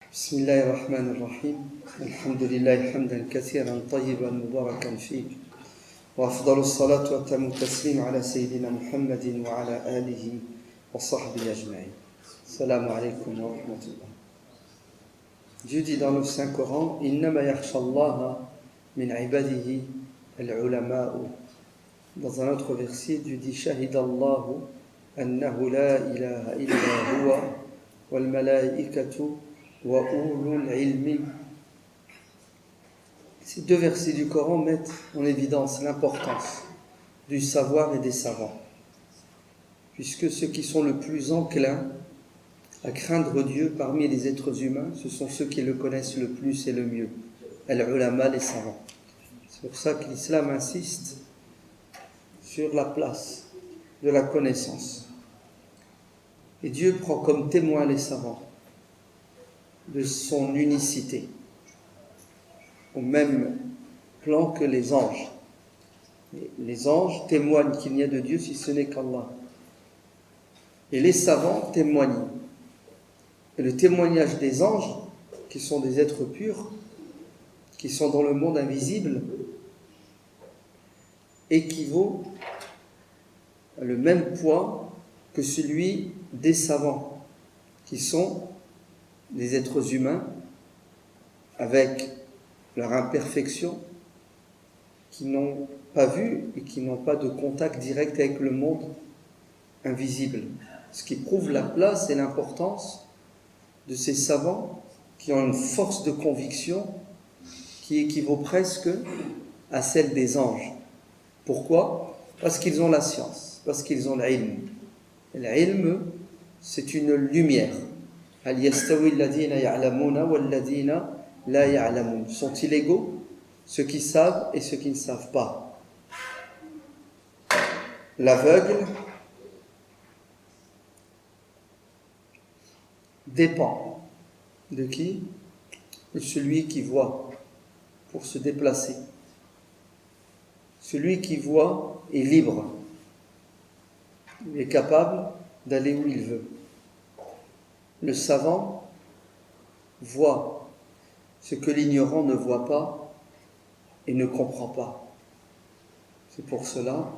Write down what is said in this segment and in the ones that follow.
بسم الله الرحمن الرحيم الحمد لله حمدا كثيرا طيبا مباركا فيه وأفضل الصلاة والتم التسليم على سيدنا محمد وعلى آله وصحبه أجمعين. Assalamu alaikum wa rahmatullah. Dieu dit dans le Saint-Coran Innama yakhshallaha min ibadihi al-ulama'u. Dans un autre verset, Dieu dit Shahidallahu annahu la ilaha illa huwa wal malaikatu wa ulul ilmi. Ces deux versets du Coran mettent en évidence l'importance du savoir et des savants, puisque ceux qui sont le plus enclins à craindre Dieu parmi les êtres humains, ce sont ceux qui le connaissent le plus et le mieux, al-ulama, les savants. C'est pour ça que l'islam insiste sur la place de la connaissance. Et Dieu prend comme témoin les savants de son unicité, au même plan que les anges. Et les anges témoignent qu'il n'y a de Dieu si ce n'est qu'Allah. Et les savants témoignent. Et le témoignage des anges, qui sont des êtres purs, qui sont dans le monde invisible, équivaut à le même poids que celui des savants, qui sont des êtres humains avec leur imperfection, qui n'ont pas vu et qui n'ont pas de contact direct avec le monde invisible. Ce qui prouve la place et l'importance de ces savants qui ont une force de conviction qui équivaut presque à celle des anges. Pourquoi ? Parce qu'ils ont la science, parce qu'ils ont l'ilm. L'ilm, c'est une lumière. Hal yastawi alladhina ya'lamuna walladhina la ya'lamun. Sont-ils égaux, ceux qui savent et ceux qui ne savent pas? L'aveugle dépend de qui? De celui qui voit pour se déplacer. Celui qui voit est libre. Il est capable d'aller où il veut. Le savant voit ce que l'ignorant ne voit pas et ne comprend pas. C'est pour cela,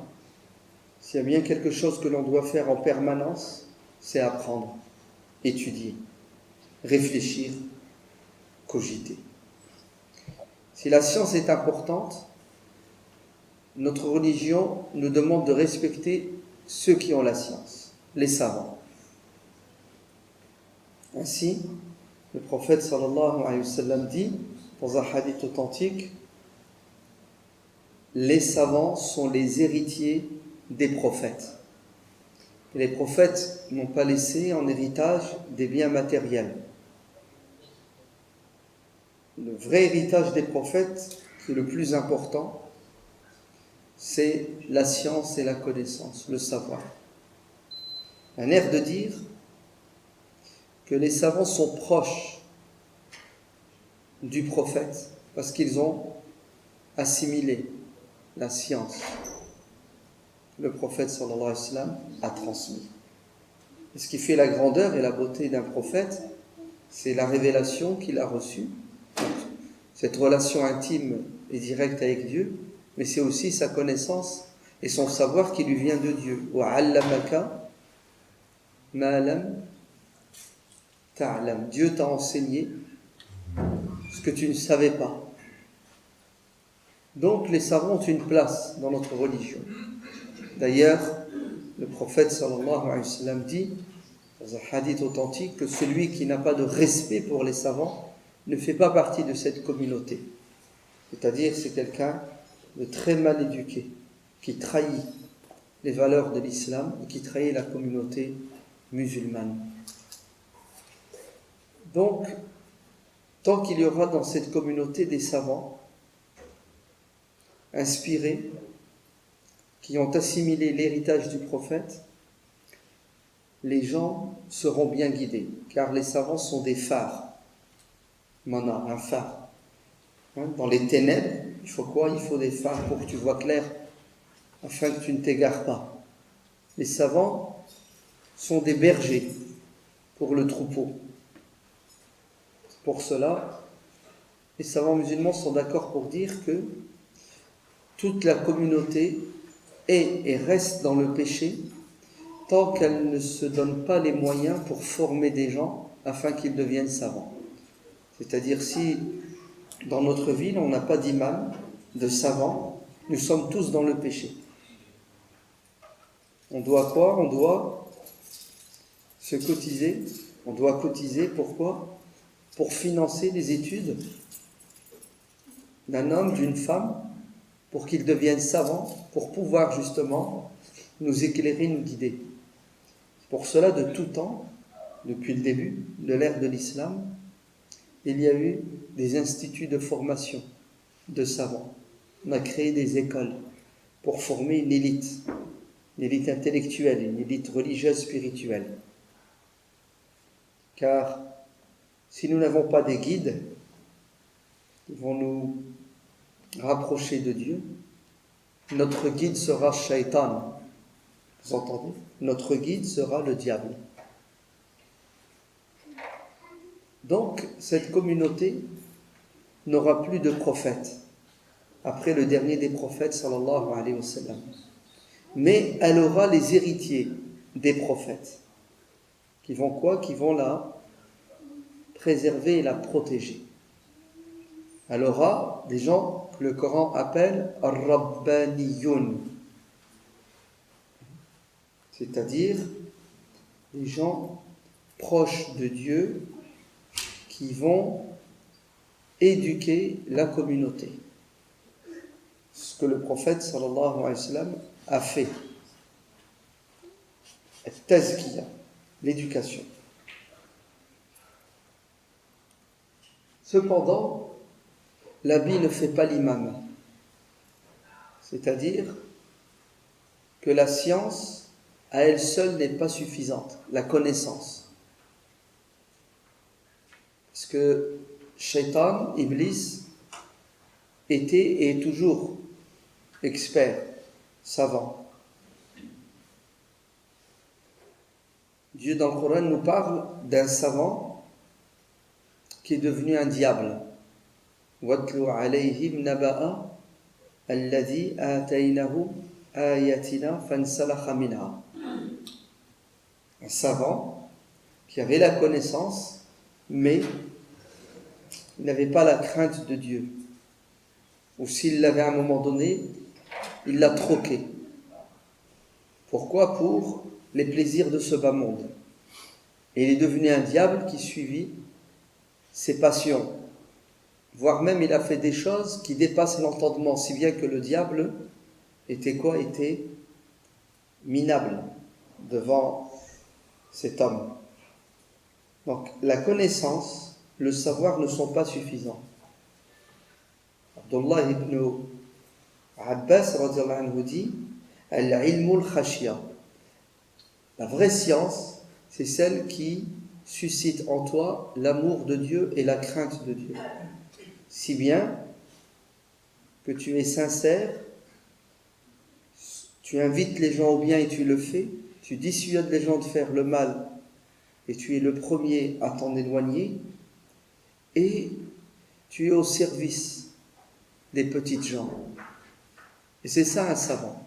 s'il y a bien quelque chose que l'on doit faire en permanence, c'est apprendre, étudier, réfléchir, cogiter. Si la science est importante, notre religion nous demande de respecter ceux qui ont la science, les savants. Ainsi, le prophète sallallahu alayhi wa sallam dit, dans un hadith authentique, les savants sont les héritiers des prophètes. Et les prophètes n'ont pas laissé en héritage des biens matériels. Le vrai héritage des prophètes, qui est le plus important, c'est la science et la connaissance, le savoir. Un air de dire que les savants sont proches du prophète parce qu'ils ont assimilé la science. Le prophète sallallahu alayhi wa sallam a transmis. Et ce qui fait la grandeur et la beauté d'un prophète, c'est la révélation qu'il a reçue. Cette relation intime et directe avec Dieu, mais c'est aussi sa connaissance et son savoir qui lui vient de Dieu. وَعَلَّمَكَ مَا لَمْ تَعْلَمْ. Dieu t'a enseigné ce que tu ne savais pas. Donc les savants ont une place dans notre religion. D'ailleurs, le prophète sallallahu alayhi wa sallam dit, dans un hadith authentique, que celui qui n'a pas de respect pour les savants ne fait pas partie de cette communauté. C'est-à-dire, c'est quelqu'un de très mal éduqué, qui trahit les valeurs de l'islam et qui trahit la communauté musulmane. Donc, tant qu'il y aura dans cette communauté des savants inspirés, qui ont assimilé l'héritage du prophète, les gens seront bien guidés, car les savants sont des phares. Mana, un phare. Dans les ténèbres, il faut quoi? Il faut des phares pour que tu vois clair, afin que tu ne t'égares pas. Les savants sont des bergers pour le troupeau. Pour cela, les savants musulmans sont d'accord pour dire que toute la communauté est et reste dans le péché tant qu'elle ne se donne pas les moyens pour former des gens afin qu'ils deviennent savants. C'est-à-dire si dans notre ville on n'a pas d'imam, de savants, nous sommes tous dans le péché. On doit quoi? On doit se cotiser. On doit cotiser, pourquoi? Pour financer les études d'un homme, d'une femme, pour qu'ils deviennent savants, pour pouvoir justement nous éclairer, nous guider. Pour cela, de tout temps, depuis le début de l'ère de l'islam, il y a eu des instituts de formation de savants. On a créé des écoles pour former une élite intellectuelle, une élite religieuse, spirituelle. Car si nous n'avons pas des guides qui vont nous rapprocher de Dieu, notre guide sera Shaitan. Vous entendez? Notre guide sera le diable. Donc, cette communauté n'aura plus de prophètes après le dernier des prophètes, sallallahu alayhi wa sallam. Mais elle aura les héritiers des prophètes qui vont quoi? Qui vont la préserver et la protéger. Elle aura des gens que le Coran appelle ar-rabbaniyun, c'est-à-dire des gens proches de Dieu qui vont éduquer la communauté. Ce que le prophète sallallahu alayhi wa sallam a fait. Tazkiya, l'éducation. Cependant, l'habit ne fait pas l'imam. C'est-à-dire que la science, à elle seule, n'est pas suffisante. La connaissance. Parce que Shaitan, Iblis, était et est toujours expert, savant. Dieu dans le Coran nous parle d'un savant qui est devenu un diable. وَاتْلُ عَلَيْهِمْ نَبَأَ الَّذِي آتَيْنَهُ آيَاتِنَا فَانْسَلَخَ مِنْهَا. Un savant qui avait la connaissance, mais il n'avait pas la crainte de Dieu. Ou s'il l'avait à un moment donné, il l'a troqué. Pourquoi? Pour les plaisirs de ce bas monde. Et il est devenu un diable qui suivit ses passions. Voire même il a fait des choses qui dépassent l'entendement, si bien que le diable était quoi? Était minable devant cet homme. Donc la connaissance, le savoir ne sont pas suffisants. Abdullah ibn Abbas radiyallahu anhu dit al-ilmul khashya. La vraie science, c'est celle qui suscite en toi l'amour de Dieu et la crainte de Dieu. Si bien que tu es sincère, tu invites les gens au bien et tu le fais, tu dissuades les gens de faire le mal et tu es le premier à t'en éloigner, et tu es au service des petites gens. Et c'est ça un savant.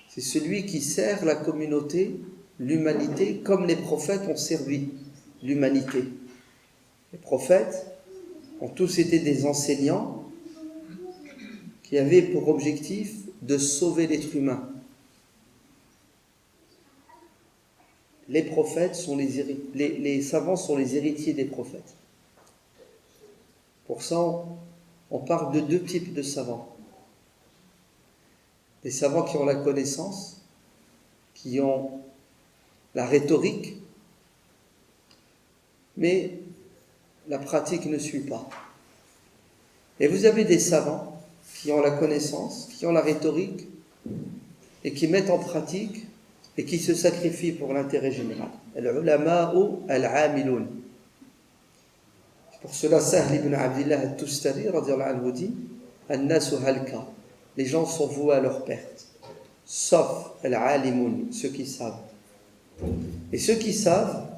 C'est celui qui sert la communauté, l'humanité, comme les prophètes ont servi l'humanité. Les prophètes ont tous été des enseignants qui avaient pour objectif de sauver l'être humain. Les prophètes sont les savants sont les héritiers des prophètes. Pour ça, on parle de deux types de savants. Des savants qui ont la connaissance, qui ont la rhétorique, mais la pratique ne suit pas. Et vous avez des savants qui ont la connaissance, qui ont la rhétorique, et qui mettent en pratique et qui se sacrifient pour l'intérêt général. Al-ulama'u al-amilun. Pour cela, Sahl ibn Abdillah al-Tustari radiyallahu anhu dit An-nasu halka. Les gens sont voués à leur perte, sauf al-alimun, ceux qui savent. Et ceux qui savent,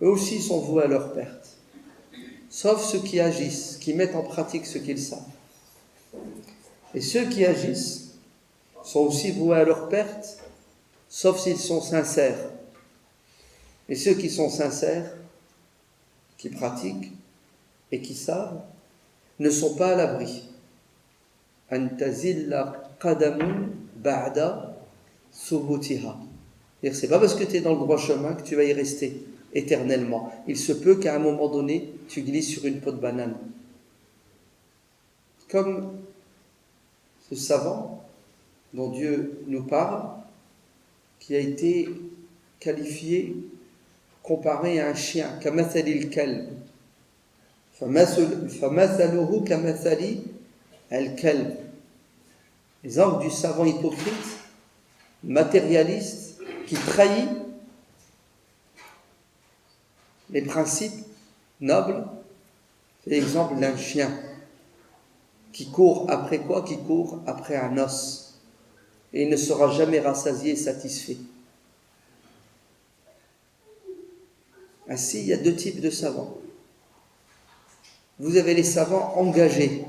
eux aussi sont voués à leur perte. sauf ceux qui agissent, qui mettent en pratique ce qu'ils savent. Et ceux qui agissent sont aussi voués à leur perte, sauf s'ils sont sincères. Et ceux qui sont sincères, qui pratiquent et qui savent, ne sont pas à l'abri. An tazilla qadamun ba'da subutiha. C'est pas parce que tu es dans le droit chemin que tu vas y rester éternellement. Il se peut qu'à un moment donné, tu glisses sur une peau de banane. Comme ce savant dont Dieu nous parle, qui a été qualifié, comparé à un chien, kamathalil kalb. Famathaluhu kamathali al-kalb. L'exemple du savant hypocrite, matérialiste, qui trahit les principes nobles, c'est l'exemple d'un chien qui court après quoi? Qui court après un os, et il ne sera jamais rassasié et satisfait. Ainsi, il y a deux types de savants. Vous avez les savants engagés,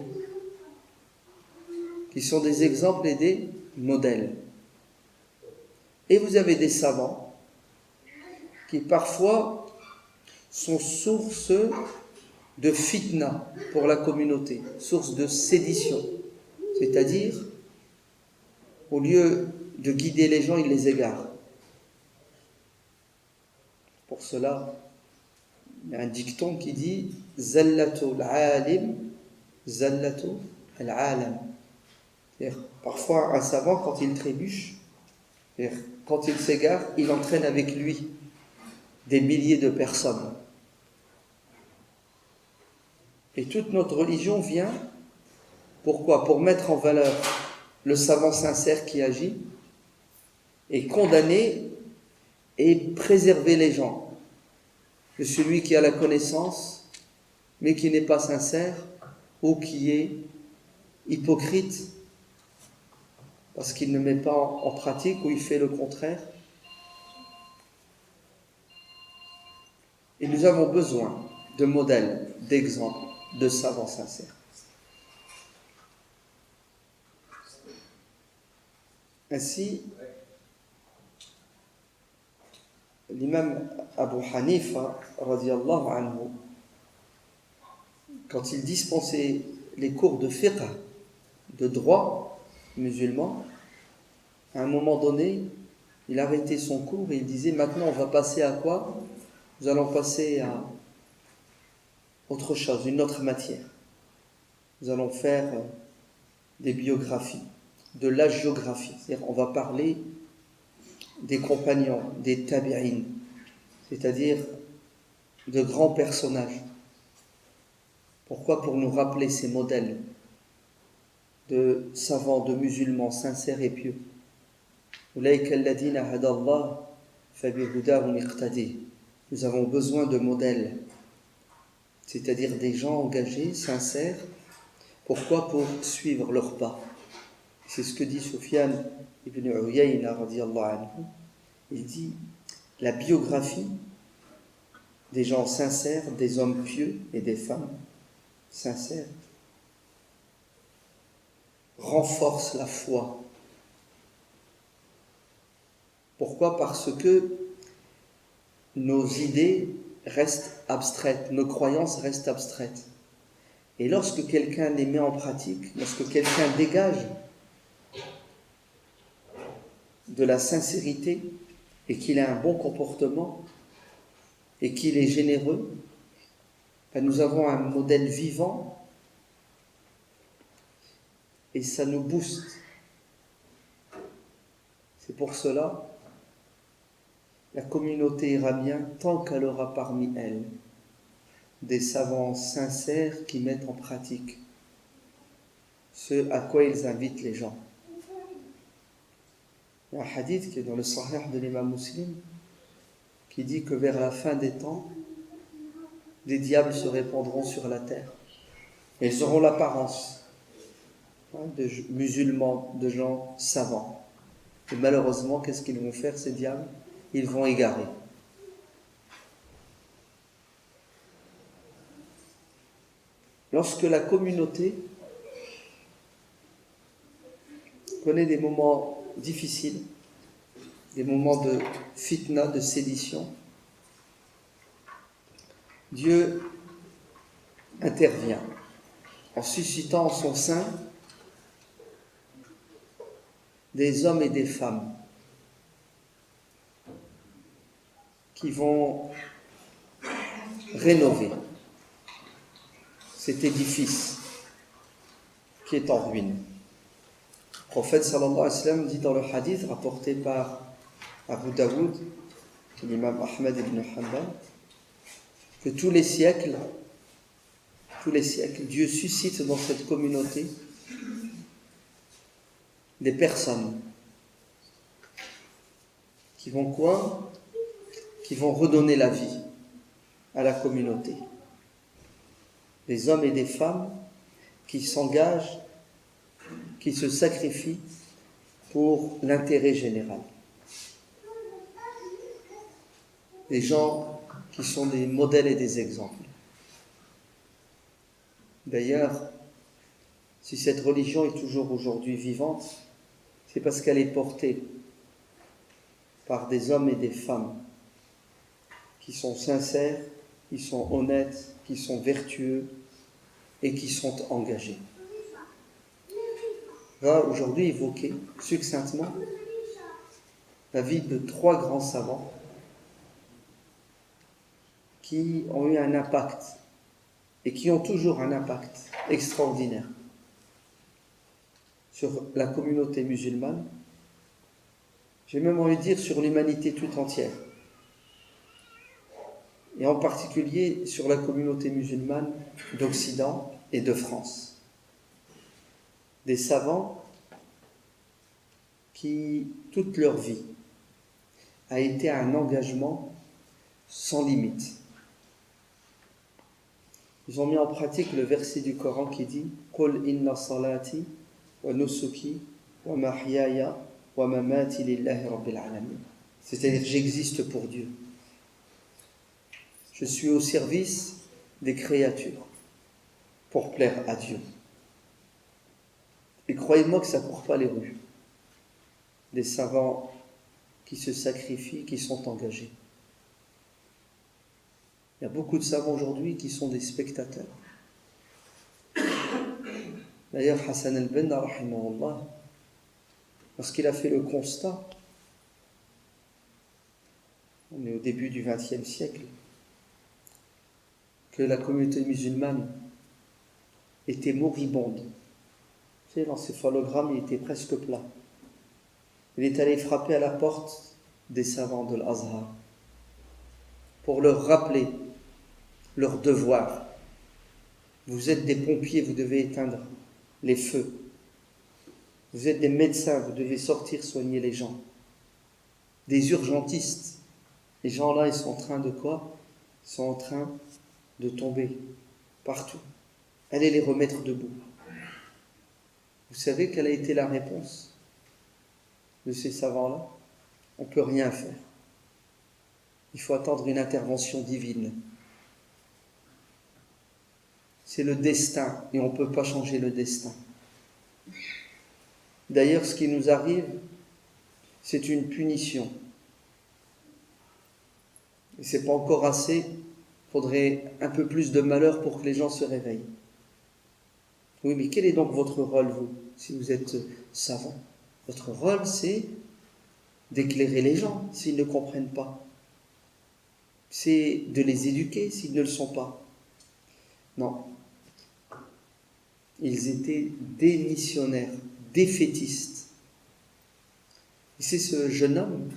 qui sont des exemples et des modèles. Et vous avez des savants qui parfois sont source de fitna pour la communauté, source de sédition. C'est-à-dire, au lieu de guider les gens, ils les égarent. Pour cela, il y a un dicton qui dit « Zallatu al-alim, zallatu al-alam ». C'est-à-dire, parfois, un savant, quand il trébuche, quand il s'égare, il entraîne avec lui des milliers de personnes. Et toute notre religion vient, pourquoi? Pour mettre en valeur le savant sincère qui agit et condamner et préserver les gens de celui qui a la connaissance mais qui n'est pas sincère ou qui est hypocrite parce qu'il ne met pas en pratique ou il fait le contraire. Et nous avons besoin de modèles, d'exemples, de savants sincères. Ainsi, l'imam Abu Hanifa, radiyallahu anhu, quand il dispensait les cours de fiqh, de droit musulman, à un moment donné, il arrêtait son cours et il disait « Maintenant, on va passer à quoi ? Nous allons passer à autre chose, une autre matière. Nous allons faire des biographies, de la géographie. C'est-à-dire, on va parler des compagnons, des tabi'in, c'est-à-dire de grands personnages. Pourquoi? Pour nous rappeler ces modèles de savants, de musulmans sincères et pieux. Nous avons besoin de modèles, c'est-à-dire des gens engagés, sincères. Pourquoi? Pour suivre leurs pas. C'est ce que dit Sufyan ibn Uyayna radiyallahu anhu. Il dit la biographie des gens sincères, des hommes pieux et des femmes sincères renforce la foi. Pourquoi? Parce que nos idées restent abstraites, nos croyances restent abstraites. Et lorsque quelqu'un les met en pratique, lorsque quelqu'un dégage de la sincérité et qu'il a un bon comportement et qu'il est généreux, nous avons un modèle vivant et ça nous booste. C'est pour cela la communauté ira bien tant qu'elle aura parmi elle des savants sincères qui mettent en pratique ce à quoi ils invitent les gens. Il y a un hadith qui est dans le Sahih de l'imam Muslim qui dit que vers la fin des temps, des diables se répandront sur la terre. Et ils auront l'apparence de musulmans, de gens savants. Et malheureusement, qu'est-ce qu'ils vont faire, ces diables? Ils vont égarer. lorsque la communauté connaît des moments difficiles, des moments de fitna, de sédition, Dieu intervient en suscitant en son sein des hommes et des femmes qui vont rénover cet édifice qui est en ruine. Le prophète sallallahu alayhi wa sallam dit dans le hadith rapporté par Abu Daoud, l'imam Ahmad ibn Hanbal, que tous les siècles, Dieu suscite dans cette communauté des personnes qui vont quoi ? Qui vont redonner la vie à la communauté. Des hommes et des femmes qui s'engagent, qui se sacrifient pour l'intérêt général. Des gens qui sont des modèles et des exemples. D'ailleurs, si cette religion est toujours aujourd'hui vivante, c'est parce qu'elle est portée par des hommes et des femmes qui sont sincères, qui sont honnêtes, qui sont vertueux et qui sont engagés. On va aujourd'hui évoquer succinctement la vie de 3 grands savants qui ont eu un impact et qui ont toujours un impact extraordinaire sur la communauté musulmane, j'ai même envie de dire sur l'humanité tout entière, et en particulier sur la communauté musulmane d'Occident et de France. Des savants qui, toute leur vie, a été un engagement sans limite. Ils ont mis en pratique le verset du Coran qui dit « Qul inna salati wa nusuki wa mahyaya wa mamati lillahi rabbil alamin » c'est-à-dire j'existe pour Dieu. Je suis au service des créatures pour plaire à Dieu. Et croyez-moi que ça ne court pas les rues. Des savants qui se sacrifient, qui sont engagés. Il y a beaucoup de savants aujourd'hui qui sont des spectateurs. D'ailleurs, Hassan al-Banna, rahimahullah, lorsqu'il a fait le constat, on est au début du XXe siècle, que la communauté musulmane était moribonde. Vous savez, l'encéphalogramme, il était presque plat. Il est allé frapper à la porte des savants de l'Azhar pour leur rappeler leur devoir. Vous êtes des pompiers, vous devez éteindre les feux. Vous êtes des médecins, vous devez sortir soigner les gens. Des urgentistes. Les gens-là, ils sont en train de quoi ? Ils sont en train de tomber partout. Allez les remettre debout. Vous savez quelle a été la réponse de ces savants-là ? On ne peut rien faire. Il faut attendre une intervention divine. C'est le destin et on ne peut pas changer le destin. D'ailleurs, ce qui nous arrive, c'est une punition. Et ce n'est pas encore assez. Il faudrait un peu plus de malheur pour que les gens se réveillent. Oui, mais quel est donc votre rôle, vous, si vous êtes savant ? Votre rôle, c'est d'éclairer les gens s'ils ne comprennent pas. C'est de les éduquer s'ils ne le sont pas. Non. Ils étaient démissionnaires, défaitistes. Et c'est ce jeune homme,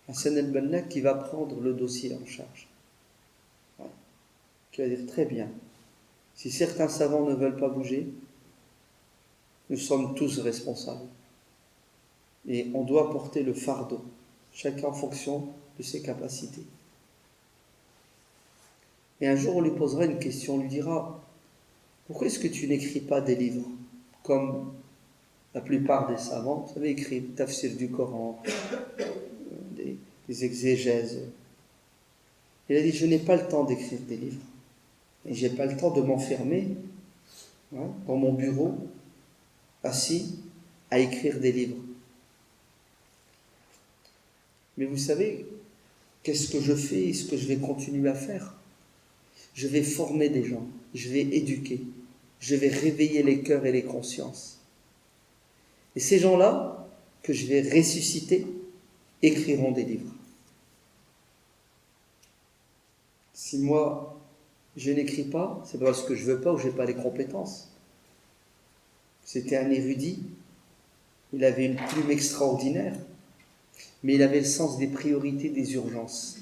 Hassan al-Banna, qui va prendre le dossier en charge. Ouais. Qui va dire très bien. Si certains savants ne veulent pas bouger, nous sommes tous responsables. Et on doit porter le fardeau, chacun en fonction de ses capacités. Et un jour, on lui posera une question, on lui dira « Pourquoi est-ce que tu n'écris pas des livres comme la plupart des savants, vous savez, écrivent tafsir du Coran, des exégèses ?» Il a dit « Je n'ai pas le temps d'écrire des livres. » Et j'ai pas le temps de m'enfermer dans mon bureau, assis, à écrire des livres. Mais vous savez, qu'est-ce que je fais et ce que je vais continuer à faire? Je vais former des gens, je vais éduquer, je vais réveiller les cœurs et les consciences. Et ces gens-là, que je vais ressusciter, écriront des livres. Si moi, je n'écris pas, c'est parce que je ne veux pas ou je n'ai pas les compétences. C'était un érudit, il avait une plume extraordinaire, mais il avait le sens des priorités, des urgences.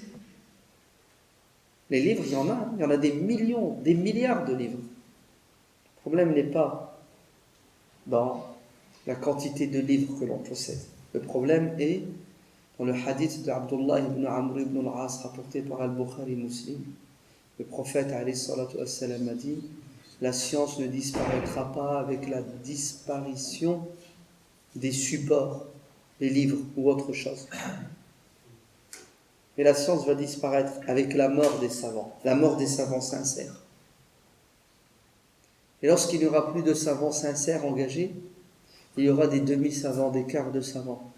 Les livres, il y en a des millions, des milliards de livres. Le problème n'est pas dans la quantité de livres que l'on possède. Le problème est dans le hadith d'Abdullah ibn Amr ibn al-As rapporté par Al-Bukhari Muslim. Le prophète alayhi salatu wassalam a dit: la science ne disparaîtra pas avec la disparition des supports, des livres ou autre chose. Mais la science va disparaître avec la mort des savants sincères. Et lorsqu'il n'y aura plus de savants sincères engagés, il y aura des demi-savants, des quarts de savants,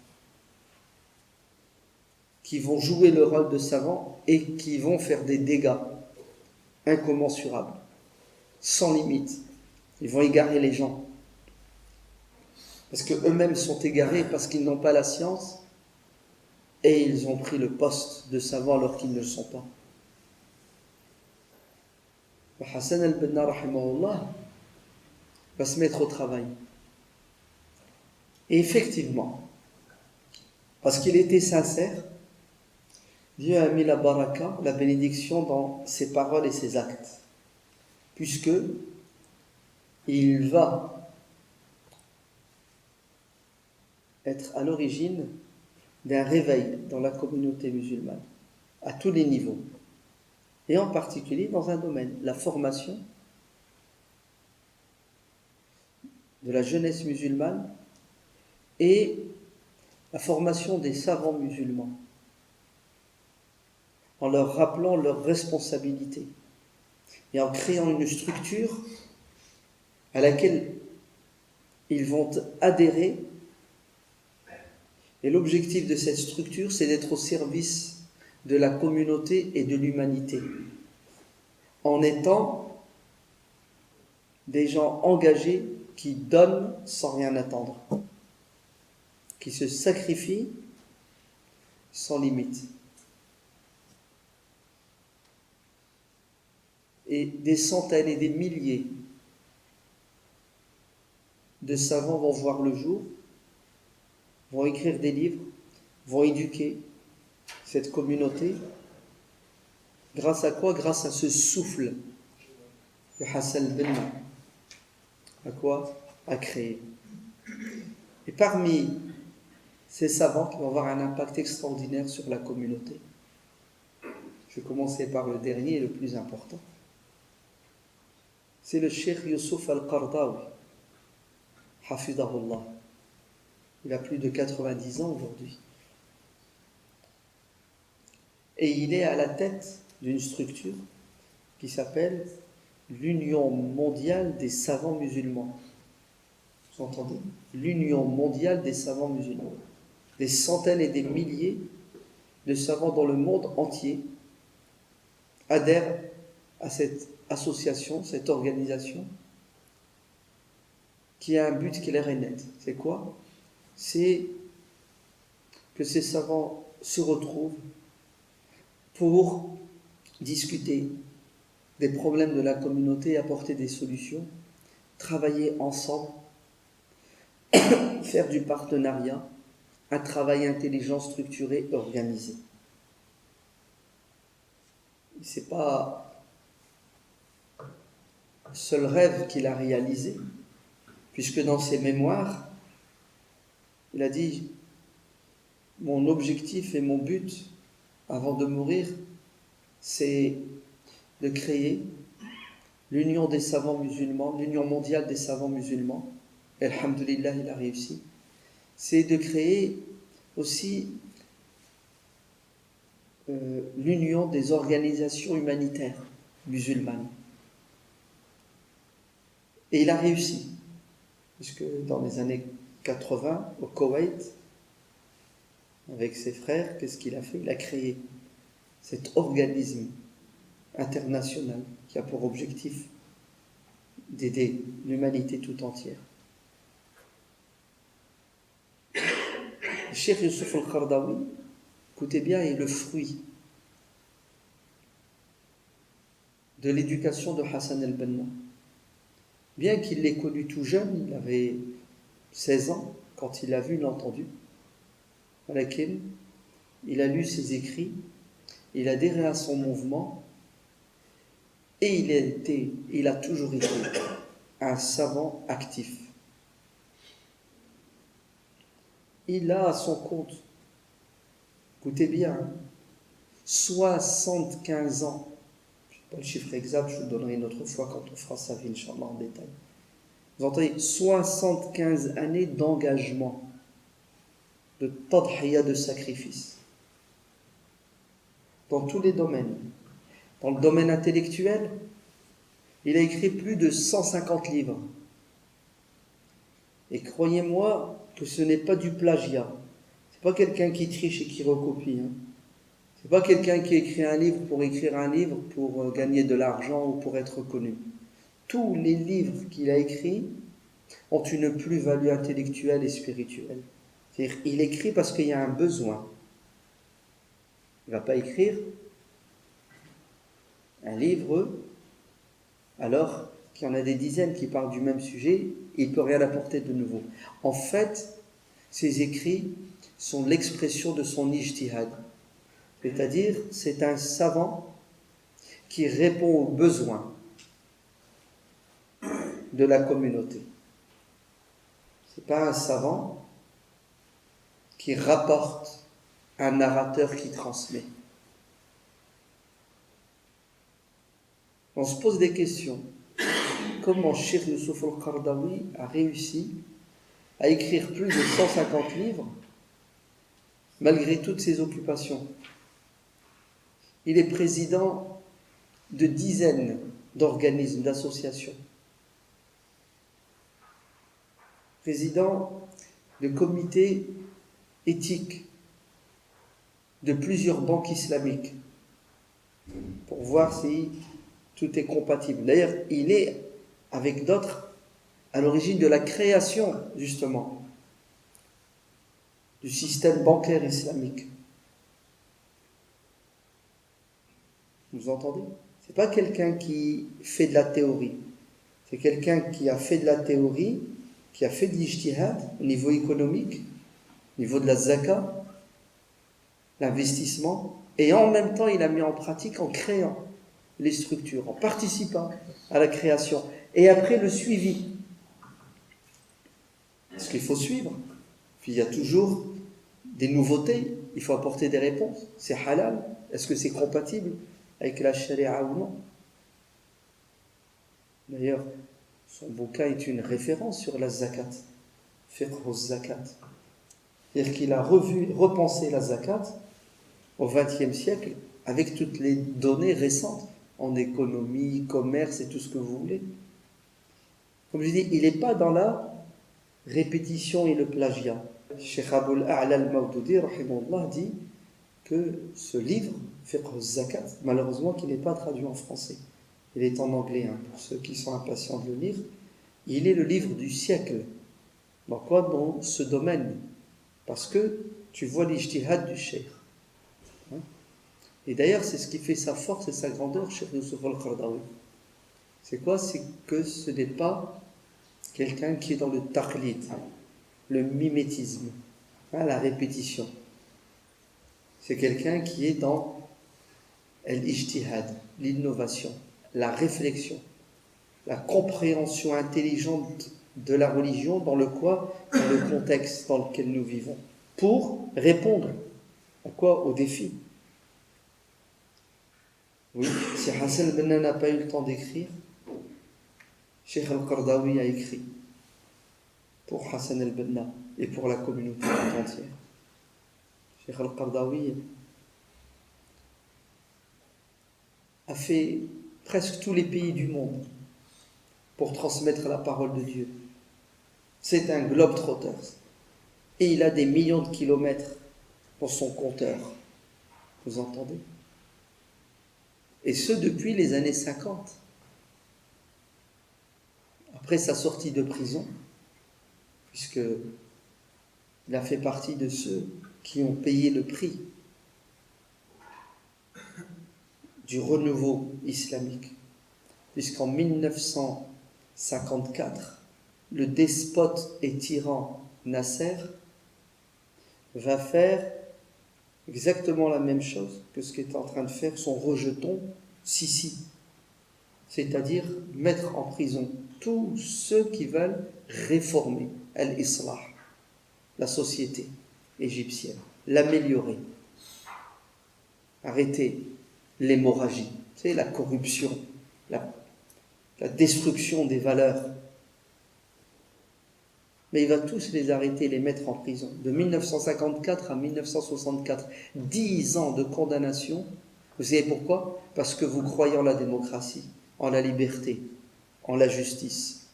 qui vont jouer le rôle de savants et qui vont faire des dégâts incommensurables, sans limite. Ils vont égarer les gens. Parce qu'eux-mêmes sont égarés parce qu'ils n'ont pas la science et ils ont pris le poste de savant alors qu'ils ne le sont pas. Hassan al-Banna rahimahullah va se mettre au travail. Et effectivement, parce qu'il était sincère, Dieu a mis la baraka, la bénédiction dans ses paroles et ses actes, puisque il va être à l'origine d'un réveil dans la communauté musulmane, à tous les niveaux, et en particulier dans un domaine, la formation de la jeunesse musulmane et la formation des savants musulmans, en leur rappelant leurs responsabilités et en créant une structure à laquelle ils vont adhérer. Et l'objectif de cette structure, c'est d'être au service de la communauté et de l'humanité, en étant des gens engagés qui donnent sans rien attendre, qui se sacrifient sans limite. Et des centaines et des milliers de savants vont voir le jour, vont écrire des livres, vont éduquer cette communauté. Grâce à quoi? Grâce à ce souffle que Hassan al-Banna a créé. Et parmi ces savants qui vont avoir un impact extraordinaire sur la communauté, je vais commencer par le dernier et le plus important. C'est le Cheikh Youssouf al-Qardawi, hafidahullah. Il a plus de 90 ans aujourd'hui. Et il est à la tête d'une structure qui s'appelle l'Union mondiale des savants musulmans. Vous entendez? L'Union mondiale des savants musulmans. Des centaines et des milliers de savants dans le monde entier adhèrent à cette association, cette organisation, qui a un but clair et net. C'est quoi? C'est que ces savants se retrouvent pour discuter des problèmes de la communauté, apporter des solutions, travailler ensemble, faire du partenariat, un travail intelligent, structuré, organisé. Ce n'est pas le seul rêve qu'il a réalisé, puisque dans ses mémoires, il a dit: mon objectif et mon but, avant de mourir, c'est de créer l'Union des savants musulmans, l'Union mondiale des savants musulmans. Et alhamdoulilah, il a réussi. C'est de créer aussi l'Union des organisations humanitaires musulmanes. Et il a réussi, puisque dans les années 80, au Koweït, avec ses frères, qu'est-ce qu'il a fait? Il a créé cet organisme international qui a pour objectif d'aider l'humanité tout entière. Le Cheikh Youssouf al-Qaradawi, écoutez bien, est le fruit de l'éducation de Hassan el-Banna. Bien qu'il l'ait connu tout jeune, il avait 16 ans, quand il l'a vu, il l'a entendu, à laquelle il a lu ses écrits, il a adhéré à son mouvement, et il a toujours été un savant actif. Il a à son compte, écoutez bien, 75 ans. Je ne sais pas le chiffre exact, je vous le donnerai une autre fois quand on fera sa vie, Inch'Allah, en détail. Vous entendez, 75 années d'engagement, de tadhiya, de sacrifice, dans tous les domaines. Dans le domaine intellectuel, il a écrit plus de 150 livres. Et croyez-moi que ce n'est pas du plagiat. C'est pas quelqu'un qui triche et qui recopie. C'est pas quelqu'un qui écrit un livre pour écrire un livre pour gagner de l'argent ou pour être connu. Tous les livres qu'il a écrits ont une plus-value intellectuelle et spirituelle. C'est-à-dire, il écrit parce qu'il y a un besoin. Il ne va pas écrire un livre alors qu'il y en a des dizaines qui parlent du même sujet et il ne peut rien apporter de nouveau. En fait, ses écrits sont l'expression de son ijtihad. C'est-à-dire, c'est un savant qui répond aux besoins de la communauté. Ce n'est pas un savant qui rapporte un narrateur qui transmet. On se pose des questions. Comment Cheikh Youssouf al-Qaradawi a réussi à écrire plus de 150 livres malgré toutes ses occupations? Il est président de dizaines d'organismes, d'associations. Président de comités éthiques de plusieurs banques islamiques pour voir si tout est compatible. D'ailleurs, il est, avec d'autres, à l'origine de la création, justement, du système bancaire islamique. Vous entendez? C'est pas quelqu'un qui fait de la théorie. C'est quelqu'un qui a fait de la théorie, qui a fait de l'ijtihad au niveau économique, au niveau de la zakat, l'investissement, et en même temps, il a mis en pratique en créant les structures, en participant à la création. Et après, le suivi. Parce qu'il faut suivre. Puis il y a toujours des nouveautés, il faut apporter des réponses. C'est halal, est-ce que c'est compatible avec la sharia ou non? D'ailleurs, son bouquin est une référence sur la zakat, fiqh zakat. C'est-à-dire qu'il a repensé la zakat au XXe siècle avec toutes les données récentes en économie, commerce et tout ce que vous voulez. Comme je dis, il n'est pas dans la répétition et le plagiat. Cheikh Abul A'la al-Mawdudi rahimahullah dit que ce livre, Fiqh zakat, malheureusement qu'il n'est pas traduit en français. Il est en anglais, pour ceux qui sont impatients de le lire. Il est le livre du siècle. Dans quoi? Dans ce domaine. Parce que tu vois l'ijtihad du cheikh. Et d'ailleurs, c'est ce qui fait sa force et sa grandeur, Cheikh Youssouf al-Qaradawi. C'est quoi? C'est que ce n'est pas quelqu'un qui est dans le taqlid, le mimétisme, la répétition. C'est quelqu'un qui est dans l'ijtihad, l'innovation, la réflexion, la compréhension intelligente de la religion dans le contexte dans lequel nous vivons, pour répondre à quoi? Aux défis. Oui, si Hassan el-Banna n'a pas eu le temps d'écrire, Cheikh al-Qaradawi a écrit pour Hassan el-Banna et pour la communauté tout entière. Cheikh al-Qaradawi a fait presque tous les pays du monde pour transmettre la parole de Dieu. C'est un globe-trotter. Et il a des millions de kilomètres pour son compteur. Vous entendez? Et ce, depuis les années 50. Après sa sortie de prison, puisqu'il a fait partie de ceux qui ont payé le prix du renouveau islamique. Puisqu'en 1954, le despote et tyran Nasser va faire exactement la même chose que ce qu'est en train de faire son rejeton Sisi, c'est-à-dire mettre en prison tous ceux qui veulent réformer al-Islah, la société égyptienne, l'améliorer, arrêter l'hémorragie, c'est la corruption, la destruction des valeurs. Mais il va tous les arrêter, les mettre en prison. De 1954 à 1964, 10 ans de condamnation. Vous savez pourquoi? Parce que vous croyez en la démocratie, en la liberté, en la justice.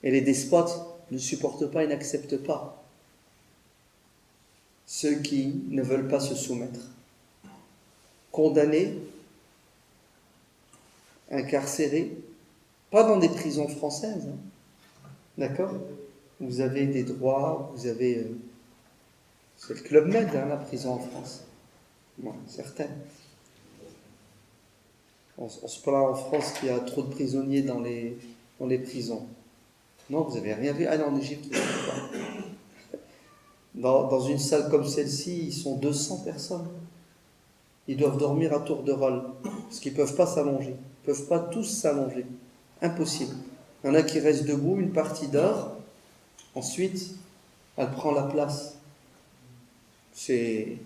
Et les despotes ne supportent pas et n'acceptent pas ceux qui ne veulent pas se soumettre. Condamnés, incarcérés, pas dans des prisons françaises, hein. D'accord? Vous avez des droits, vous avez... c'est le Club Med, hein, la prison en France. Bon, certaines. On se plaint en France qu'il y a trop de prisonniers dans les prisons. Non, vous n'avez rien vu. Ah non, en Égypte, vous n'avez pas. Dans une salle comme celle-ci, ils sont 200 personnes. Ils doivent dormir à tour de rôle, parce qu'ils ne peuvent pas s'allonger. Ils ne peuvent pas tous s'allonger. Impossible. Il y en a qui restent debout, une partie dort. Ensuite, elle prend la place. Je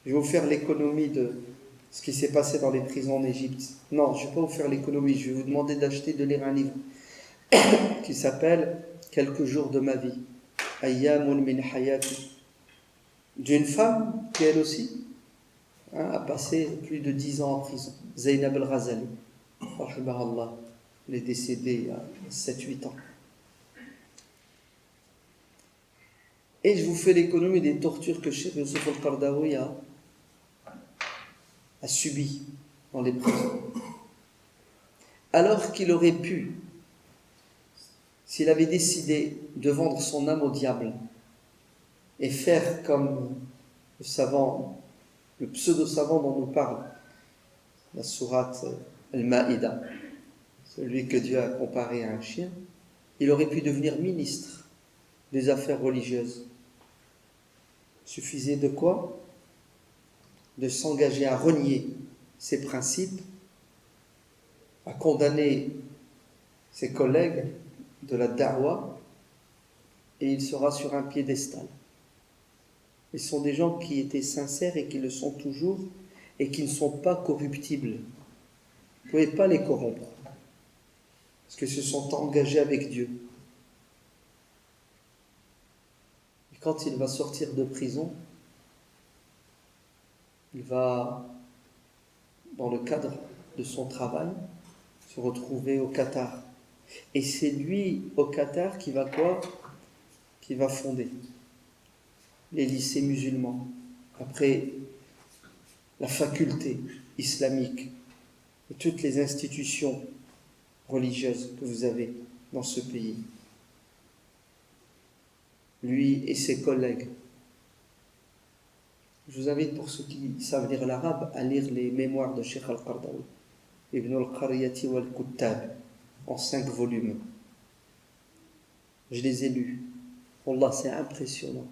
vais vous faire l'économie de ce qui s'est passé dans les prisons en Égypte. Non, je ne vais pas vous faire l'économie. Je vais vous demander de lire un livre qui s'appelle « Quelques jours de ma vie ». Ayyamun min hayati. D'une femme qui, elle aussi, a passé plus de 10 ans en prison. Zainab al-Ghazali. Rahimahullah. Elle est décédée il y a 7-8 ans. Et je vous fais l'économie des tortures que Cheikh Youssef al-Qaradawi a subies dans les prisons. Alors qu'il aurait pu, s'il avait décidé de vendre son âme au diable et faire comme le savant, le pseudo-savant dont nous parle la sourate Al-Ma'ida, celui que Dieu a comparé à un chien, il aurait pu devenir ministre des affaires religieuses. Suffisait de quoi? De s'engager à renier ses principes, à condamner ses collègues de la da'wa, et il sera sur un piédestal. Ils sont des gens qui étaient sincères et qui le sont toujours, et qui ne sont pas corruptibles. Vous ne pouvez pas les corrompre, parce qu'ils se sont engagés avec Dieu. Et quand il va sortir de prison, il va, dans le cadre de son travail, se retrouver au Qatar. Et c'est lui, au Qatar, qui va quoi? Qui va fonder les lycées musulmans, après la faculté islamique et toutes les institutions religieuses que vous avez dans ce pays. Lui et ses collègues. Je vous invite, pour ceux qui savent lire l'arabe, à lire les mémoires de Cheikh al-Qaradawi, Ibn al-Qaryati wal-Kuttab, en 5 volumes. Je les ai lus. Wallah, c'est impressionnant.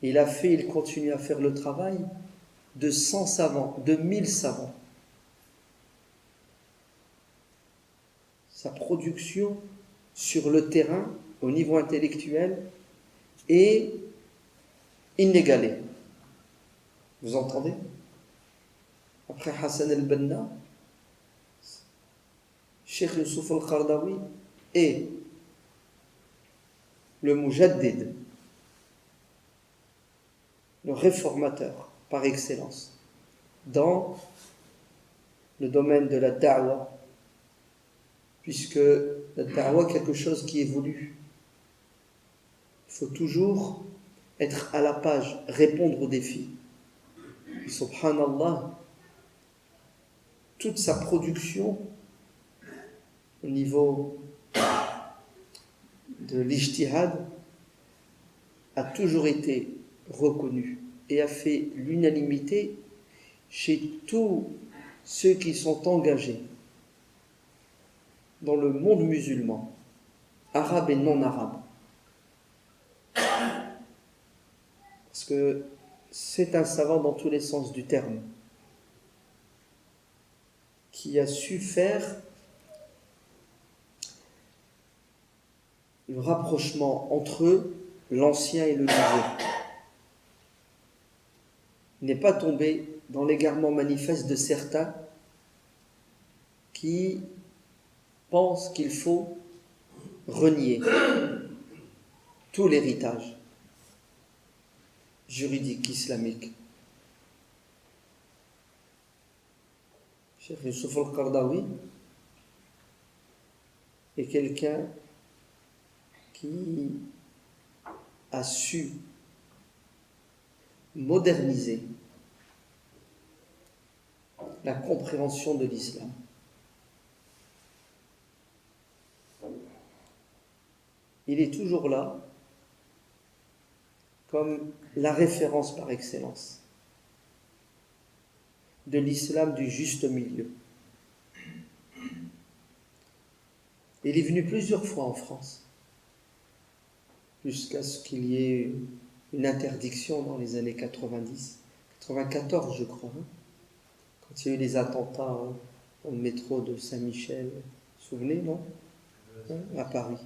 Il continue à faire le travail de 100 savants, de 1000 savants. Sa production sur le terrain, au niveau intellectuel, est inégalée. Vous entendez? Après Hassan al-Banna, Cheikh Youssef al-Qaradawi est le mujaddid, le réformateur par excellence dans le domaine de la da'wa puisque la da'wah est quelque chose qui évolue. Il faut toujours être à la page, répondre aux défis. Et subhanallah, toute sa production au niveau de l'ijtihad a toujours été reconnue et a fait l'unanimité chez tous ceux qui sont engagés dans le monde musulman, arabe et non arabe. Parce que c'est un savant dans tous les sens du terme, qui a su faire le rapprochement entre l'ancien et le nouveau. Il n'est pas tombé dans l'égarement manifeste de certains qui pensent qu'il faut renier tout l'héritage juridique islamique. Cheikh Youssouf al-Qaradawi est quelqu'un qui a su moderniser la compréhension de l'islam. Il est toujours là comme la référence par excellence de l'islam du juste milieu. Il est venu plusieurs fois en France, jusqu'à ce qu'il y ait une interdiction dans les années 90, 94 je crois, quand il y a eu les attentats dans le métro de Saint-Michel, vous vous souvenez, non? À Paris.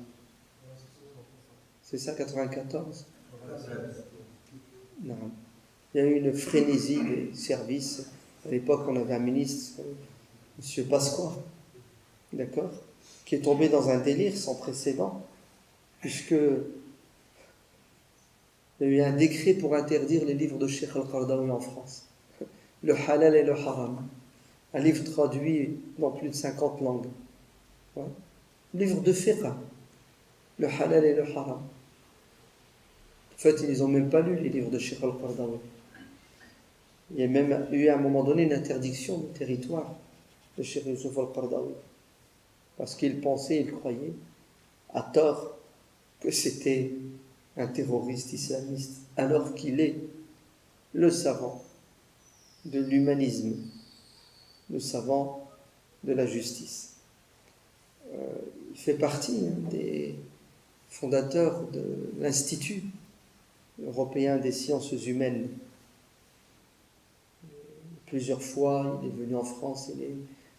C'est ça, 94? Non. Il y a eu une frénésie des services. À l'époque, on avait un ministre, M. Pasqua, d'accord, qui est tombé dans un délire sans précédent, puisque il y a eu un décret pour interdire les livres de Cheikh al-Qaradawi en France. Le halal et le haram. Un livre traduit dans plus de 50 langues. Ouais. Livre de fiqh. Le halal et le haram. En fait, ils n'ont même pas lu les livres de Cheikh al-Qaradawi. Il y a même eu à un moment donné une interdiction du territoire de Cheikh Youssouf al-Qaradawi. Parce qu'il pensait, il croyait, à tort, que c'était un terroriste islamiste, alors qu'il est le savant de l'humanisme, le savant de la justice. Il fait partie des fondateurs de l'Institut européen des sciences humaines. Plusieurs fois, il est venu en France, il est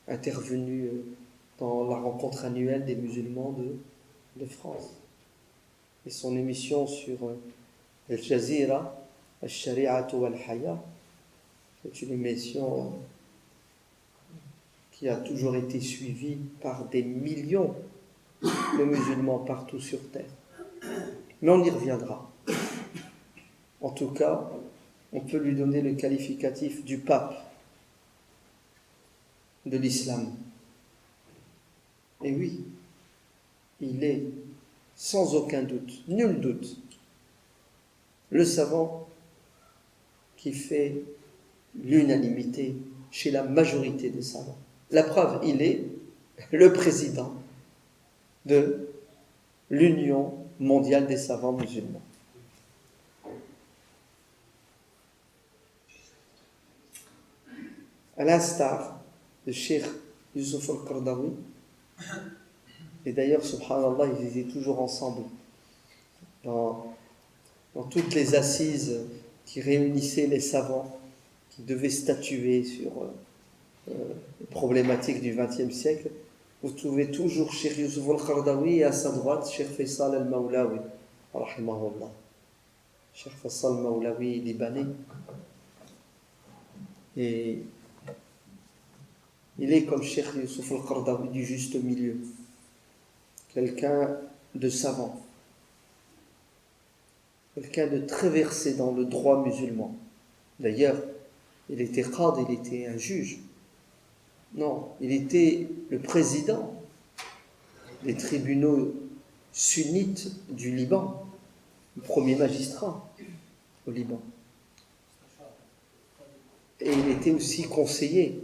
intervenu dans la rencontre annuelle des musulmans de France. Et son émission sur Al Jazeera, Al-Shari'atu wal-Haya, c'est une émission qui a toujours été suivie par des millions de musulmans partout sur Terre. Mais on y reviendra. En tout cas, on peut lui donner le qualificatif du pape de l'islam. Et oui, il est sans aucun doute, nul doute, le savant qui fait l'unanimité chez la majorité des savants. La preuve, il est le président de l'Union mondiale des savants musulmans. À l'instar de Cheikh Youssouf al-Qaradawi, et d'ailleurs, subhanallah, ils étaient toujours ensemble dans toutes les assises qui réunissaient les savants qui devaient statuer sur les problématiques du XXe siècle. Vous trouvez toujours Cheikh Youssouf al-Qaradawi et à sa droite Cheikh Faisal al-Mawlawi, rahimahullah. Cheikh Faisal al-Mawlawi libanais. Et il est comme Cheikh Youssouf al-Qaradawi du juste milieu, quelqu'un de savant, quelqu'un de très versé dans le droit musulman. D'ailleurs, il était qad, il était un juge. Non, il était le président des tribunaux sunnites du Liban, le premier magistrat au Liban. Et il était aussi conseiller.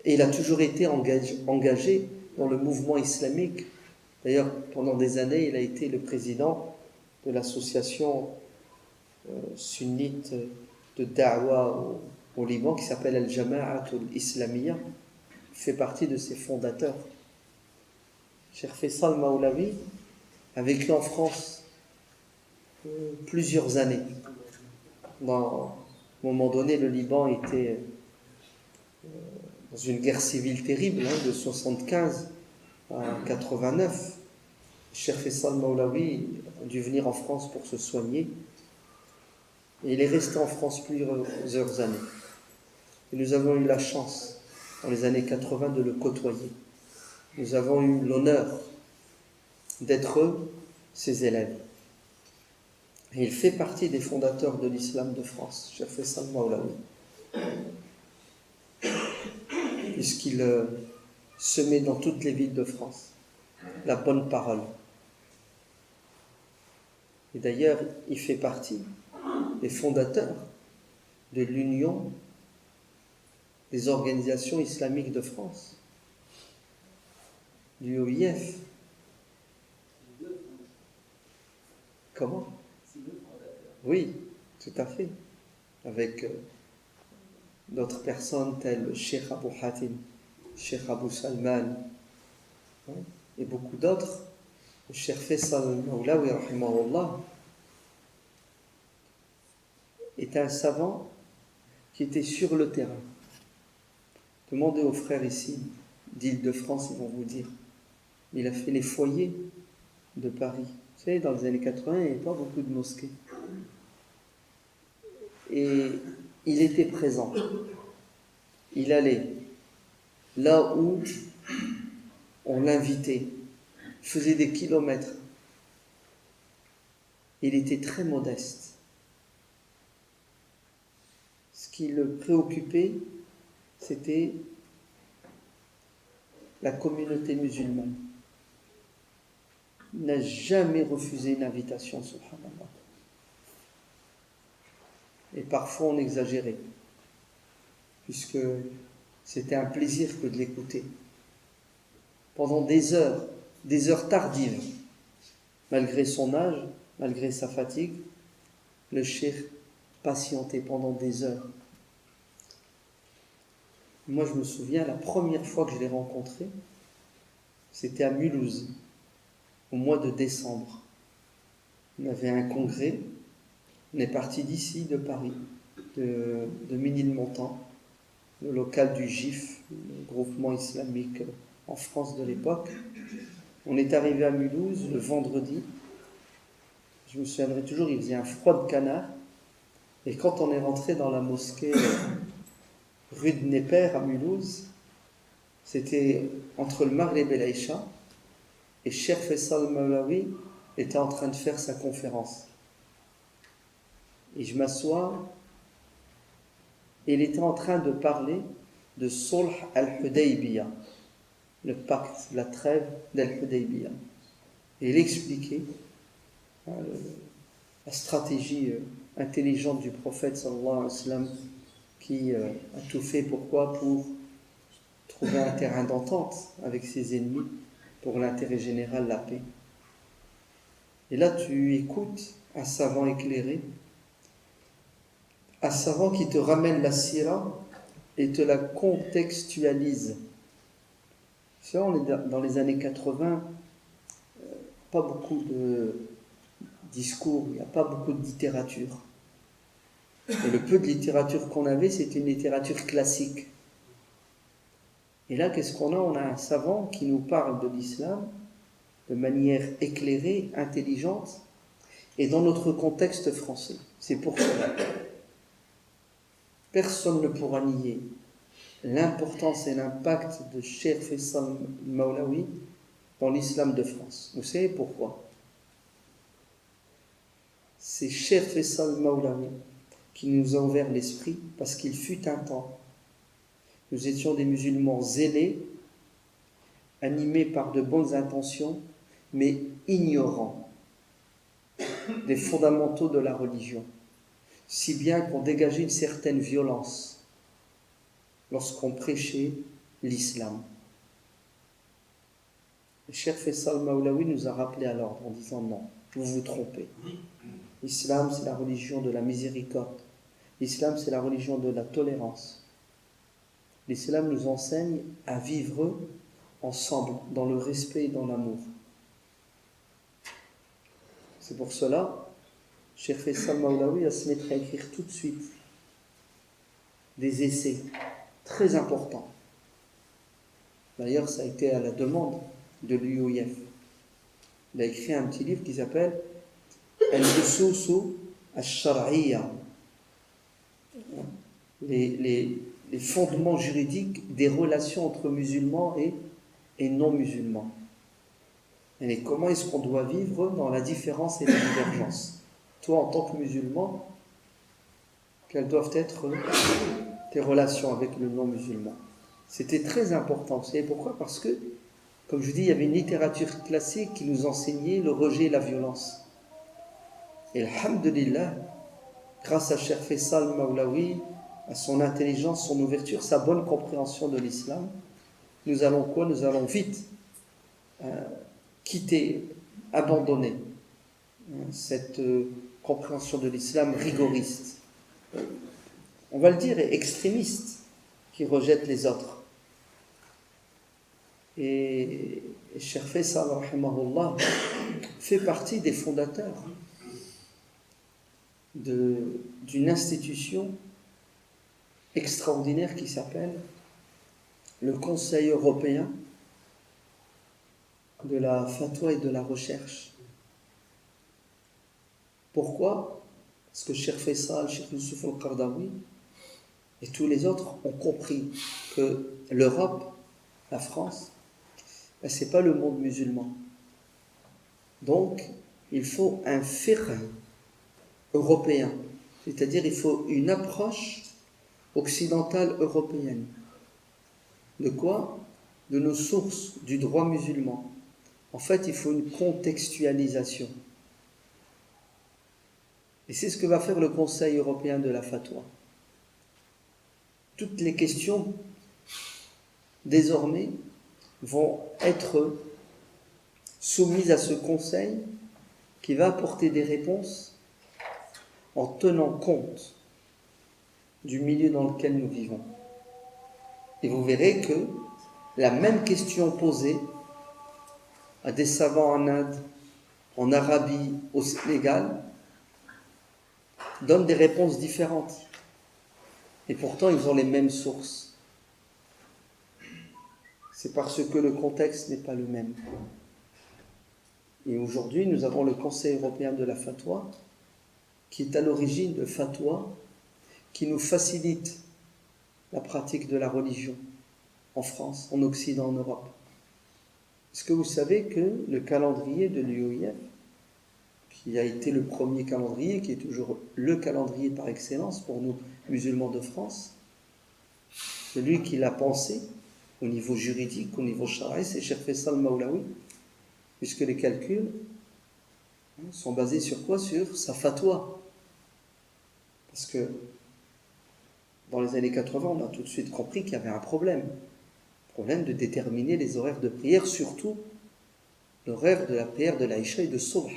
Et il a toujours été engagé dans le mouvement islamique. D'ailleurs, pendant des années, il a été le président de l'association sunnite de Da'wa au Liban qui s'appelle Al-Jama'atul Islamiyya. Il fait partie de ses fondateurs. Cheikh Faisal Maulawi a vécu en France plusieurs années. À un moment donné, le Liban était dans une guerre civile terrible, de 75 à 89. Cheikh Faisal Maulawi a dû venir en France pour se soigner. Et il est resté en France plusieurs années. Et nous avons eu la chance, dans les années 80, de le côtoyer. Nous avons eu l'honneur d'être ses élèves. Et il fait partie des fondateurs de l'islam de France, Cheikh Faisal Maulawi. Puisqu'il se met dans toutes les villes de France la bonne parole. Et d'ailleurs, il fait partie des fondateurs de l'Union des organisations islamiques de France, du OIF. Comment? Oui, tout à fait. Avec d'autres personnes telles Cheikh Abou Hatim, Cheikh Abou Salman, et beaucoup d'autres. Cheikh Faisal Maulawi, rahimahullah, était un savant qui était sur le terrain. Demandez aux frères ici d'Île-de-France, ils vont vous dire. Il a fait les foyers de Paris. Vous savez, dans les années 80, il n'y avait pas beaucoup de mosquées. Et il était présent. Il allait là où on l'invitait. Il faisait des kilomètres. Il était très modeste. Ce qui le préoccupait, c'était la communauté musulmane. Il n'a jamais refusé une invitation, subhanallah. Et parfois on exagérait, puisque c'était un plaisir que de l'écouter. Pendant des heures tardives, malgré son âge, malgré sa fatigue, le cheikh patientait pendant des heures. Moi, je me souviens, la première fois que je l'ai rencontré, c'était à Mulhouse, au mois de décembre. On avait un congrès. On est parti d'ici, de Paris, de Ménilmontant, le local du GIF, le groupement islamique en France de l'époque. On est arrivé à Mulhouse le vendredi. Je me souviendrai toujours, il faisait un froid de canard. Et quand on est rentré dans la mosquée rue de Néper à Mulhouse, c'était entre le Maghreb et l'Aïcha, et Cheikh Faisal Maulawi était en train de faire sa conférence. Et je m'assois, et il était en train de parler de Sulh al-Hudaybiyah, le pacte, la trêve d'al-Hudaybiyah. Et il expliquait la stratégie intelligente du prophète sallallahu alayhi wa sallam, qui a tout fait pourquoi? Pour trouver un terrain d'entente avec ses ennemis, pour l'intérêt général, la paix. Et là, tu écoutes un savant éclairé, un savant qui te ramène la sira et te la contextualise. Tu sais, on est dans les années 80, pas beaucoup de discours, il n'y a pas beaucoup de littérature. Et le peu de littérature qu'on avait, c'était une littérature classique. Et là, qu'est-ce qu'on a? On a un savant qui nous parle de l'islam de manière éclairée, intelligente, et dans notre contexte français. C'est pour cela. Personne ne pourra nier l'importance et l'impact de Cheikh Faisal Maulawi dans l'islam de France. Vous savez pourquoi? C'est Cheikh Faisal Maulawi qui nous a ouvert l'esprit, parce qu'il fut un temps, nous étions des musulmans zélés, animés par de bonnes intentions, mais ignorants des fondamentaux de la religion, si bien qu'on dégageait une certaine violence lorsqu'on prêchait l'islam. Le Cheikh Faisal Maulawi nous a rappelé à l'ordre en disant non, vous vous trompez. L'islam, c'est la religion de la miséricorde. L'islam, c'est la religion de la tolérance. L'islam nous enseigne à vivre ensemble, dans le respect et dans l'amour. C'est pour cela, Cheikh Faisal Maulawi a se mettre à écrire tout de suite des essais très importants. D'ailleurs, ça a été à la demande de l'UOIF. Il a écrit un petit livre qui s'appelle Al-Nusus al-Shar'iyya, les fondements juridiques des relations entre musulmans et non-musulmans. Et comment est-ce qu'on doit vivre dans la différence et la divergence? Toi, en tant que musulman, quelles doivent être tes relations avec le non-musulman? C'était très important. Vous savez pourquoi? Parce que, comme je dis, il y avait une littérature classique qui nous enseignait le rejet et la violence. Et alhamdulillah, grâce à Cheikh Faisal Maulawi, à son intelligence, son ouverture, sa bonne compréhension de l'islam, nous allons quoi? Nous allons vite quitter, abandonner cette compréhension de l'islam rigoriste. On va le dire, extrémiste, qui rejette les autres. Et Cheikh Faisal, rahimahullah, fait partie des fondateurs d'une institution extraordinaire qui s'appelle le Conseil européen de la fatwa et de la recherche. Pourquoi? Parce que Cheikh Faisal, Cheikh Youssouf al-Qaradawi et tous les autres ont compris que l'Europe, la France, ce n'est pas le monde musulman. Donc, il faut un fiqh européen, c'est-à-dire il faut une approche occidentale européenne. De quoi? De nos sources du droit musulman. En fait, il faut une contextualisation. Et c'est ce que va faire le Conseil européen de la fatwa. Toutes les questions, désormais, vont être soumises à ce Conseil qui va apporter des réponses en tenant compte du milieu dans lequel nous vivons. Et vous verrez que la même question posée à des savants en Inde, en Arabie, au Sénégal, donne des réponses différentes. Et pourtant, ils ont les mêmes sources. C'est parce que le contexte n'est pas le même. Et aujourd'hui, nous avons le Conseil européen de la fatwa, qui est à l'origine de fatwa, qui nous facilite la pratique de la religion en France, en Occident, en Europe. Est-ce que vous savez que le calendrier de l'UOIF, qui a été le premier calendrier, qui est toujours le calendrier par excellence pour nous musulmans de France, celui qui l'a pensé au niveau juridique, au niveau sharaï, c'est Cheikh Faisal Maulawi, puisque les calculs sont basés sur quoi? Sur sa fatwa. Parce que dans les années 80, on a tout de suite compris qu'il y avait un problème de déterminer les horaires de prière, surtout l'horaire de la prière de l'Aïcha et de Subh.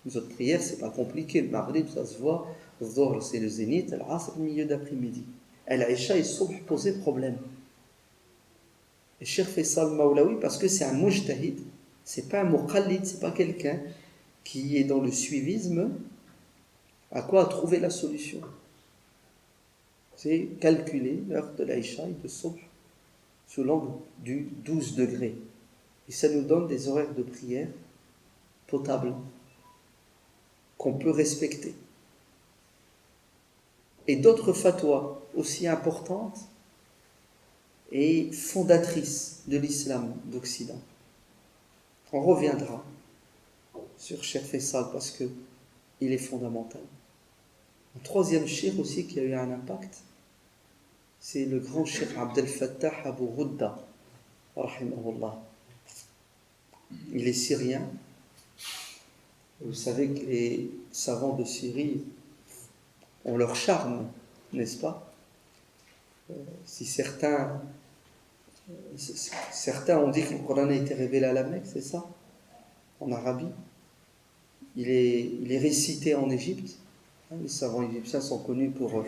Les autres prières, c'est pas compliqué. Le Maghrib, ça se voit. Le Dhuhr, c'est le zénith. Al-Asr, le milieu d'après-midi. L'Aïcha et Subh posaient problème. Et Cheikh Faisal Maulawi, parce que c'est un mujtahid, c'est pas un muqallid, c'est pas quelqu'un qui est dans le suivisme, à quoi trouver la solution? C'est calculer l'heure de l'Aïcha et de Subh sous l'angle du 12 degrés. Et ça nous donne des horaires de prière potables, qu'on peut respecter. Et d'autres fatwas aussi importantes et fondatrices de l'islam d'Occident. On reviendra sur Cheikh Faisal parce qu'il est fondamental. Un troisième cheikh aussi qui a eu un impact, c'est le grand cheikh Abdel Fattah Abu Ghudda, rahimahullah. Il est syrien. Vous savez que les savants de Syrie ont leur charme, n'est-ce pas? Si certains ont dit que le Coran a été révélé à la Mecque, c'est ça? En Arabie. Il est récité en Égypte. Les savants égyptiens sont connus pour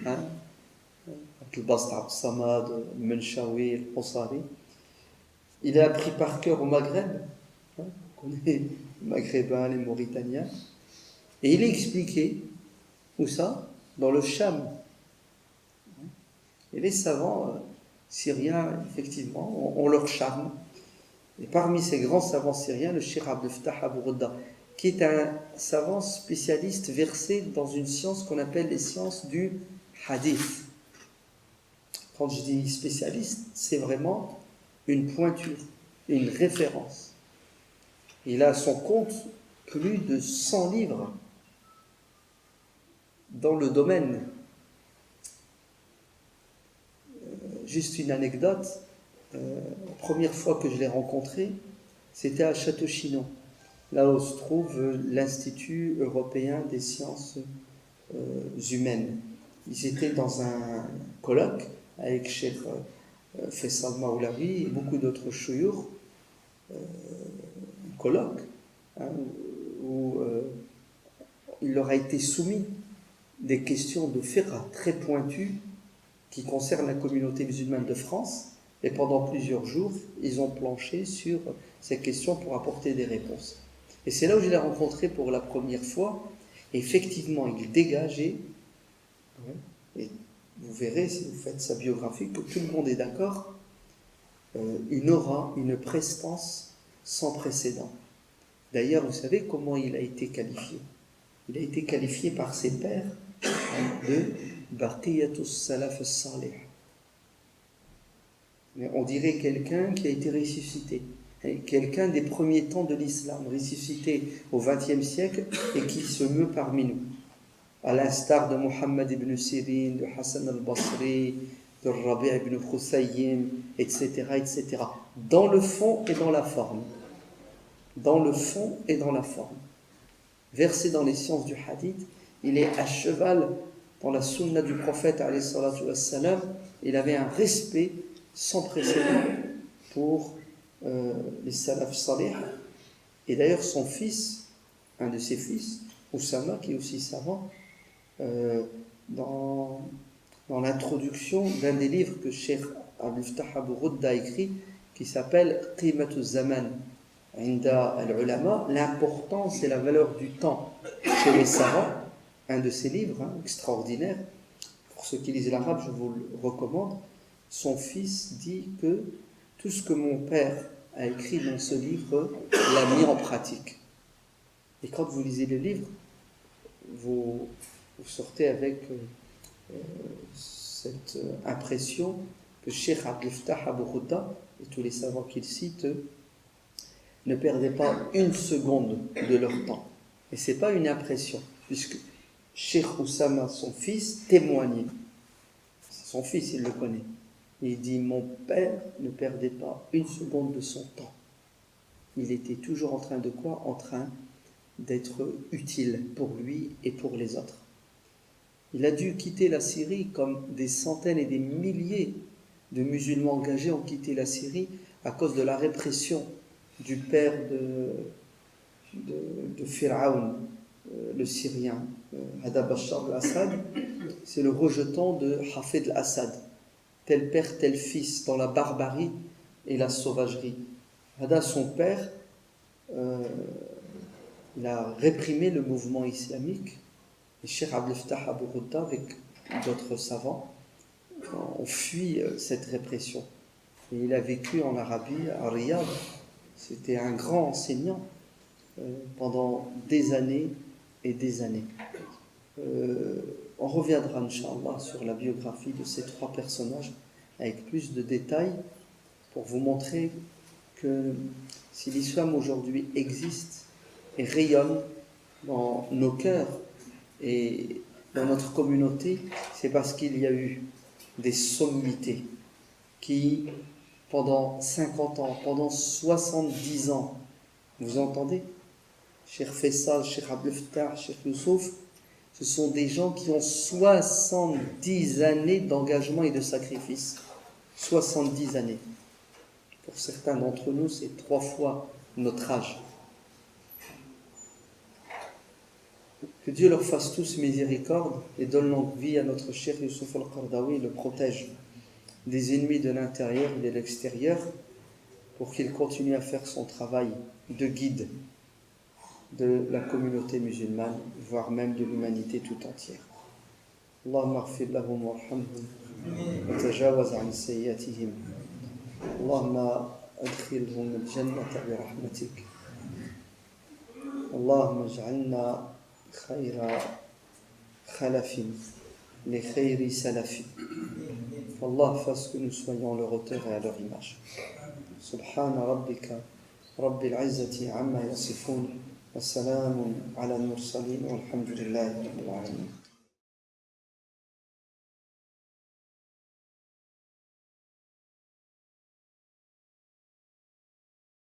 Al-Bast al-Samad, Al-Manshawi, Al-Husari. Il est appris par cœur au Maghreb. On connaît les Maghrébins, les Mauritaniens. Et il est expliqué, où ça? Dans le Cham. Et les savants syriens, effectivement, ont leur charme. Et parmi ces grands savants syriens, le Cheikh Abdel Fattah Abu Ghudda, qui est un savant spécialiste versé dans une science qu'on appelle les sciences du hadith. Quand je dis spécialiste, c'est vraiment une pointure, une référence. Il a à son compte plus de 100 livres dans le domaine. Juste une anecdote, la première fois que je l'ai rencontré, c'était à Château-Chinon, là où se trouve l'Institut européen des sciences humaines. Ils étaient dans un colloque avec Cheikh Faisal Maoulavi et beaucoup d'autres chouyours, un colloque où il leur a été soumis des questions de fiqh très pointues qui concernent la communauté musulmane de France, et pendant plusieurs jours, ils ont planché sur ces questions pour apporter des réponses. Et c'est là où je l'ai rencontré pour la première fois. Et effectivement, il dégageait, et vous verrez si vous faites sa biographie, que tout le monde est d'accord, une aura, une prestance sans précédent. D'ailleurs, vous savez comment il a été qualifié? Il a été qualifié par ses pairs de Baqiyatus Salaf as-Salih. On dirait quelqu'un qui a été ressuscité, quelqu'un des premiers temps de l'islam, ressuscité au XXe siècle et qui se meut parmi nous, à l'instar de Muhammad ibn Sirin, de Hassan al-Basri, de Rabi' ibn Khusayyim, etc., etc. Dans le fond et dans la forme. Dans le fond et dans la forme. Versé dans les sciences du hadith, il est à cheval dans la sunna du prophète, alayhi salatu wassalam. Il avait un respect sans précédent pour les salaf salih. Et d'ailleurs, son fils, un de ses fils, Oussama, qui est aussi savant, dans l'introduction d'un des livres que Cheikh Abdel Fattah Abu Ghudda a écrit, qui s'appelle Qimatu Zaman, Inda al-Ulama, l'importance et la valeur du temps chez les savants, un de ses livres extraordinaire. Pour ceux qui lisent l'arabe, je vous le recommande. Son fils dit que tout ce que mon père a écrit dans ce livre l'a mis en pratique. Et quand vous lisez le livre, vous sortez avec cette impression que Cheikh Abdel Fattah Abu Ghudda et tous les savants qu'il cite ne perdaient pas une seconde de leur temps. Et ce n'est pas une impression, puisque Cheikh Oussama, son fils, témoignait. Son fils, il le connaît. Il dit, mon père ne perdait pas une seconde de son temps. Il était toujours en train de quoi? En train d'être utile pour lui et pour les autres. Il a dû quitter la Syrie comme des centaines et des milliers de musulmans engagés ont quitté la Syrie à cause de la répression du père de Pharaon, le Syrien, Hada Bashar al-Assad. C'est le rejeton de Hafid al-Assad. Tel père, tel fils, dans la barbarie et la sauvagerie. Hada, son père, il a réprimé le mouvement islamique. Et Cheikh Abdel Fattah Abu Ghudda, avec d'autres savants, ont fui cette répression. Et il a vécu en Arabie, à Riyad. C'était un grand enseignant pendant des années et des années. On reviendra, Inch'Allah, sur la biographie de ces trois personnages avec plus de détails pour vous montrer que si l'islam aujourd'hui existe et rayonne dans nos cœurs et dans notre communauté, c'est parce qu'il y a eu des sommités qui, pendant 50 ans, pendant 70 ans. Vous entendez? Cheikh Faisal, Cheikh Abdel Fattah, Cheikh Youssouf, ce sont des gens qui ont 70 années d'engagement et de sacrifice. 70 années. Pour certains d'entre nous, c'est 3 fois notre âge. Que Dieu leur fasse tous miséricorde et donne longue vie à notre Cheikh Youssouf Al-Qaradawi et le protège des ennemis de l'intérieur et de l'extérieur pour qu'il continue à faire son travail de guide de la communauté musulmane, voire même de l'humanité tout entière. Allahumma ighfir lahum warhamhum wa tajawaz an sayyi'atihim. Allahumma adkhilhum al-jannata bi rahmatik. Allahumma ij'alna khayra khalafin li khayri salafin. Allah fasse que nous soyons leur auteur et à leur image. Subhana rabbika rabbil izzati amma yasifun wa salamun ala al-mursalin walhamdulillahi rabbil alamin.